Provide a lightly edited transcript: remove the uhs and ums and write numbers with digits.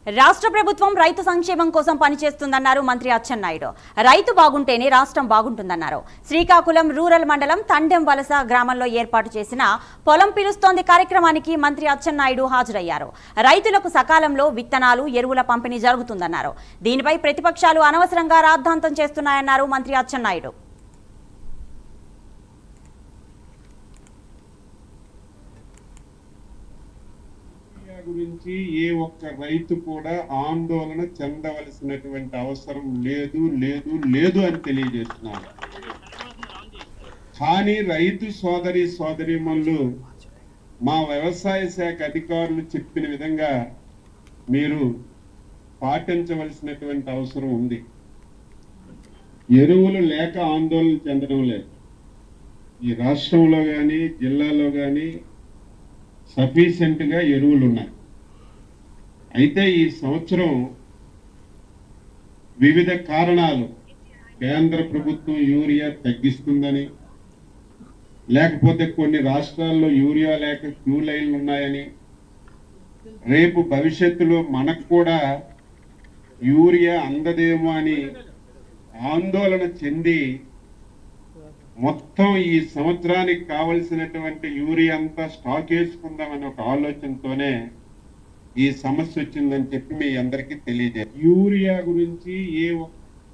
రాష్ట్ర ప్రభుత్వం రైతు సంక్షేమం కోసం పనిచేస్తుందన్నారు మంత్రి అచ్చెన్నాయుడు. రైతు బాగుంటేనే రాష్ట్రం బాగుంటుందన్నారు. శ్రీకాకుళం రూరల్ మండలం తండెం వలస గ్రామంలో ఏర్పాటు చేసిన పొలం పిలుస్తోంది కార్యక్రమానికి మంత్రి అచ్చెన్నాయుడు హాజరయ్యారు. రైతులకు సకాలంలో విత్తనాలు, ఎరువుల పంపిణీ జరుగుతుందన్నారు. దీనిపై ప్రతిపక్షాలు అనవసరంగా రాద్ధాంతం చేస్తున్నాయన్నారు మంత్రి అచ్చెన్నాయుడు. గురించి ఏ ఒక్క రైతు కూడా ఆందోళన చెందవలసినటువంటి అవసరం లేదు లేదు లేదు అని తెలియజేస్తున్నారు. కానీ రైతు సోదరీమణులు మా వ్యవసాయ శాఖ అధికారులు చెప్పిన విధంగా మీరు పాటించవలసినటువంటి అవసరం ఉంది. ఎరువులు లేక ఆందోళన చెందడం లేదు. ఈ రాష్ట్రంలో కానీ జిల్లాలో కానీ సఫిషియెంట్గా ఎరువులు ఉన్నాయి. అయితే ఈ సంవత్సరం వివిధ కారణాలు కేంద్ర ప్రభుత్వం యూరియా తగ్గిస్తుందని, లేకపోతే కొన్ని రాష్ట్రాల్లో యూరియా లేక క్యూ లైన్లు ఉన్నాయని, రేపు భవిష్యత్తులో మనకు కూడా యూరియా అందదేమో అని ఆందోళన చెంది మొత్తం ఈ సంవత్సరానికి కావలసినటువంటి యూరియా అంతా స్టాక్ వేసుకుందామని ఒక ఆలోచనతోనే ఈ సమస్య వచ్చిందని చెప్పి మీ అందరికీ తెలియజేయాలి. యూరియా గురించి ఏ ఒక్క